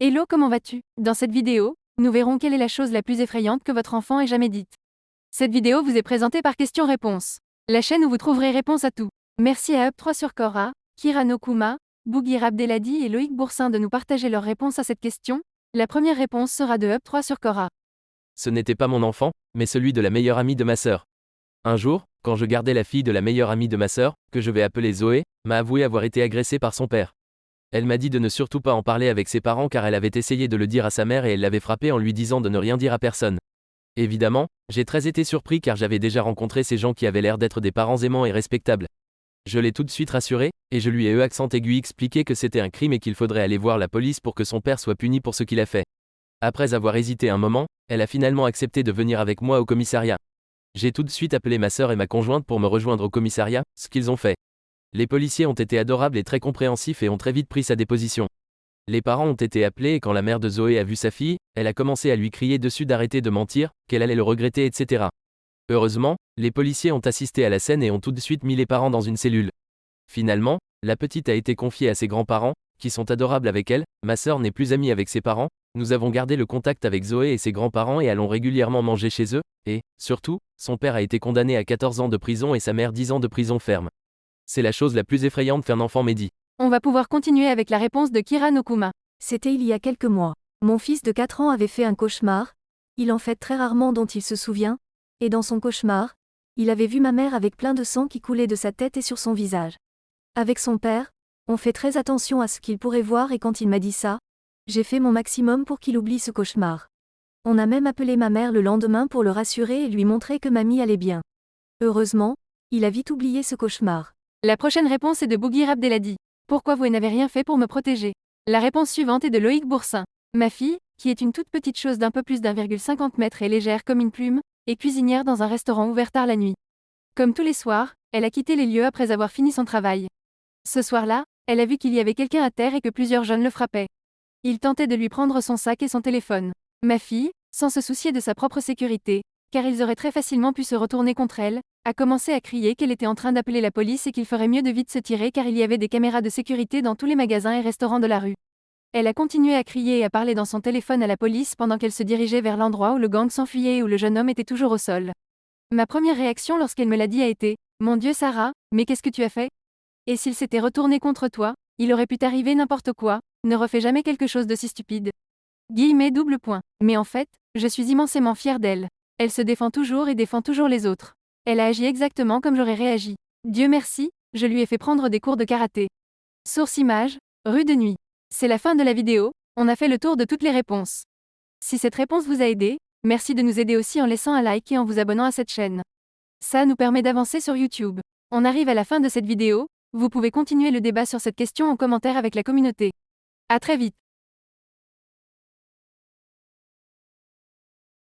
Hello, comment vas-tu? Dans cette vidéo, nous verrons quelle est la chose la plus effrayante que votre enfant ait jamais dite. Cette vidéo vous est présentée par Question-Réponse, la chaîne où vous trouverez réponse à tout. Merci à Up3 sur Quora, Kira Nokuma, Bouguir Abdelhadi et Loïc Boursin de nous partager leurs réponses à cette question. La première réponse sera de Up3 sur Quora. Ce n'était pas mon enfant, mais celui de la meilleure amie de ma sœur. Un jour, quand je gardais la fille de la meilleure amie de ma sœur, que je vais appeler Zoé, m'a avoué avoir été agressée par son père. Elle m'a dit de ne surtout pas en parler avec ses parents car elle avait essayé de le dire à sa mère et elle l'avait frappé en lui disant de ne rien dire à personne. Évidemment, j'ai très été surpris car j'avais déjà rencontré ces gens qui avaient l'air d'être des parents aimants et respectables. Je l'ai tout de suite rassuré, et je lui ai accent aigu expliqué que c'était un crime et qu'il faudrait aller voir la police pour que son père soit puni pour ce qu'il a fait. Après avoir hésité un moment, elle a finalement accepté de venir avec moi au commissariat. J'ai tout de suite appelé ma sœur et ma conjointe pour me rejoindre au commissariat, ce qu'ils ont fait. Les policiers ont été adorables et très compréhensifs et ont très vite pris sa déposition. Les parents ont été appelés et quand la mère de Zoé a vu sa fille, elle a commencé à lui crier dessus d'arrêter de mentir, qu'elle allait le regretter, etc. Heureusement, les policiers ont assisté à la scène et ont tout de suite mis les parents dans une cellule. Finalement, la petite a été confiée à ses grands-parents, qui sont adorables avec elle. Ma sœur n'est plus amie avec ses parents, nous avons gardé le contact avec Zoé et ses grands-parents et allons régulièrement manger chez eux, et, surtout, son père a été condamné à 14 ans de prison et sa mère 10 ans de prison ferme. C'est la chose la plus effrayante qu'un enfant m'ait dit. On va pouvoir continuer avec la réponse de Kira Nokuma. C'était il y a quelques mois. Mon fils de 4 ans avait fait un cauchemar, il en fait très rarement dont il se souvient, et dans son cauchemar, il avait vu ma mère avec plein de sang qui coulait de sa tête et sur son visage. Avec son père, on fait très attention à ce qu'il pourrait voir et quand il m'a dit ça, j'ai fait mon maximum pour qu'il oublie ce cauchemar. On a même appelé ma mère le lendemain pour le rassurer et lui montrer que mamie allait bien. Heureusement, il a vite oublié ce cauchemar. La prochaine réponse est de Bouguir Abdelhadi. Pourquoi vous n'avez rien fait pour me protéger? La réponse suivante est de Loïc Boursin. Ma fille, qui est une toute petite chose d'un peu plus d'1,50 m et légère comme une plume, est cuisinière dans un restaurant ouvert tard la nuit. Comme tous les soirs, elle a quitté les lieux après avoir fini son travail. Ce soir-là, elle a vu qu'il y avait quelqu'un à terre et que plusieurs jeunes le frappaient. Ils tentaient de lui prendre son sac et son téléphone. Ma fille, sans se soucier de sa propre sécurité, car ils auraient très facilement pu se retourner contre elle, a commencé à crier qu'elle était en train d'appeler la police et qu'il ferait mieux de vite se tirer car il y avait des caméras de sécurité dans tous les magasins et restaurants de la rue. Elle a continué à crier et à parler dans son téléphone à la police pendant qu'elle se dirigeait vers l'endroit où le gang s'enfuyait et où le jeune homme était toujours au sol. Ma première réaction lorsqu'elle me l'a dit a été « Mon Dieu Sarah, mais qu'est-ce que tu as fait? Et s'il s'était retourné contre toi, il aurait pu t'arriver n'importe quoi, ne refais jamais quelque chose de si stupide. » Double point. Mais en fait, je suis immensément fière d'elle. Elle se défend toujours et défend toujours les autres. Elle a agi exactement comme j'aurais réagi. Dieu merci, je lui ai fait prendre des cours de karaté. Source image, rue de nuit. C'est la fin de la vidéo, on a fait le tour de toutes les réponses. Si cette réponse vous a aidé, merci de nous aider aussi en laissant un like et en vous abonnant à cette chaîne. Ça nous permet d'avancer sur YouTube. On arrive à la fin de cette vidéo, vous pouvez continuer le débat sur cette question en commentaire avec la communauté. À très vite.